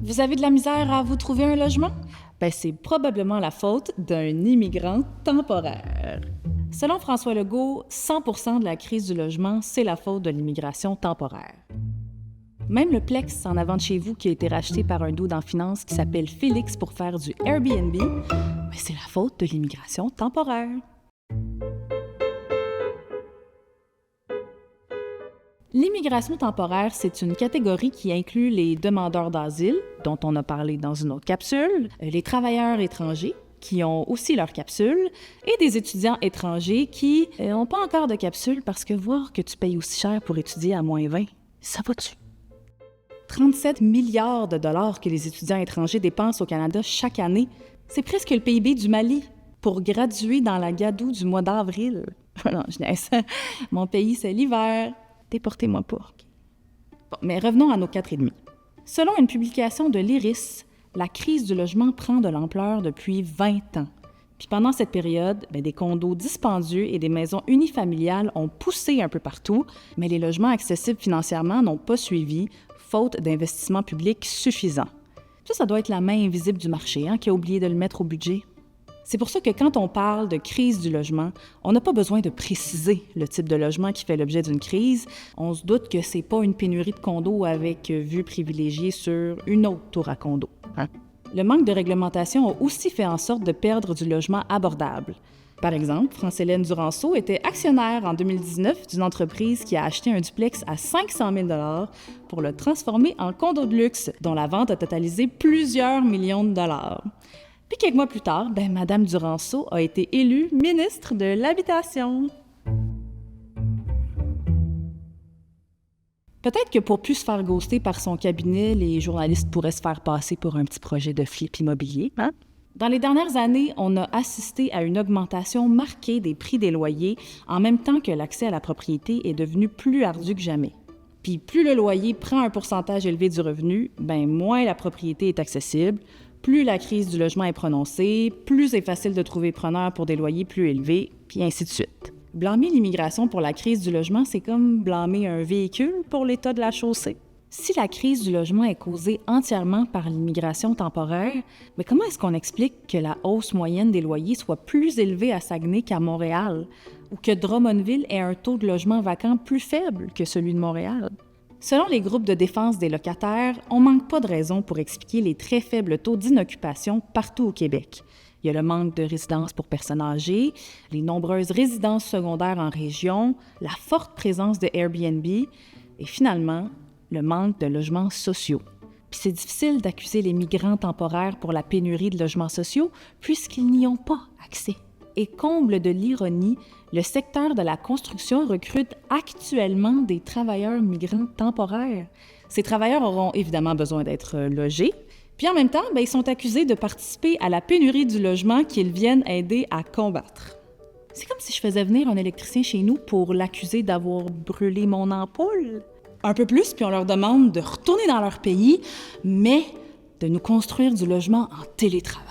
Vous avez de la misère à vous trouver un logement? C'est probablement la faute d'un immigrant temporaire. Selon François Legault, 100% de la crise du logement, c'est la faute de l'immigration temporaire. Même le Plex en avant de chez vous qui a été racheté par un dude en finance qui s'appelle Félix pour faire du Airbnb, c'est la faute de l'immigration temporaire. L'immigration temporaire, c'est une catégorie qui inclut les demandeurs d'asile, dont on a parlé dans une autre capsule, les travailleurs étrangers, qui ont aussi leur capsule, et des étudiants étrangers qui n'ont pas encore de capsule parce que voir que tu payes aussi cher pour étudier à -20, ça va-tu? 37 milliards de dollars que les étudiants étrangers dépensent au Canada chaque année, c'est presque le PIB du Mali pour graduer dans la gadoue du mois d'avril. Non, je niaise. Mon pays, c'est l'hiver. Déportez-moi pas. Bon, mais revenons à nos 4,5. Selon une publication de l'IRIS, la crise du logement prend de l'ampleur depuis 20 ans. Puis pendant cette période, des condos dispendieux et des maisons unifamiliales ont poussé un peu partout, mais les logements accessibles financièrement n'ont pas suivi, faute d'investissements publics suffisants. Ça doit être la main invisible du marché qui a oublié de le mettre au budget. C'est pour ça que quand on parle de crise du logement, on n'a pas besoin de préciser le type de logement qui fait l'objet d'une crise. On se doute que c'est pas une pénurie de condos avec vue privilégiée sur une autre tour à condo. Le manque de réglementation a aussi fait en sorte de perdre du logement abordable. Par exemple, France-Hélène Duranceau était actionnaire en 2019 d'une entreprise qui a acheté un duplex à 500 000 $ pour le transformer en condo de luxe, dont la vente a totalisé plusieurs millions de dollars. Puis quelques mois plus tard, Mme Duranceau a été élue ministre de l'Habitation. Peut-être que pour plus se faire ghoster par son cabinet, les journalistes pourraient se faire passer pour un petit projet de flip immobilier. Dans les dernières années, on a assisté à une augmentation marquée des prix des loyers, en même temps que l'accès à la propriété est devenu plus ardu que jamais. Puis plus le loyer prend un pourcentage élevé du revenu, moins la propriété est accessible, plus la crise du logement est prononcée, plus c'est facile de trouver preneur pour des loyers plus élevés, puis ainsi de suite. Blâmer l'immigration pour la crise du logement, c'est comme blâmer un véhicule pour l'état de la chaussée. Si la crise du logement est causée entièrement par l'immigration temporaire, comment est-ce qu'on explique que la hausse moyenne des loyers soit plus élevée à Saguenay qu'à Montréal, ou que Drummondville ait un taux de logement vacant plus faible que celui de Montréal? Selon les groupes de défense des locataires, on manque pas de raisons pour expliquer les très faibles taux d'inoccupation partout au Québec. Il y a le manque de résidences pour personnes âgées, les nombreuses résidences secondaires en région, la forte présence de Airbnb et finalement, le manque de logements sociaux. Puis c'est difficile d'accuser les migrants temporaires pour la pénurie de logements sociaux puisqu'ils n'y ont pas accès. Et comble de l'ironie, le secteur de la construction recrute actuellement des travailleurs migrants temporaires. Ces travailleurs auront évidemment besoin d'être logés, puis en même temps, ils sont accusés de participer à la pénurie du logement qu'ils viennent aider à combattre. C'est comme si je faisais venir un électricien chez nous pour l'accuser d'avoir brûlé mon ampoule. Un peu plus, puis on leur demande de retourner dans leur pays, mais de nous construire du logement en télétravail.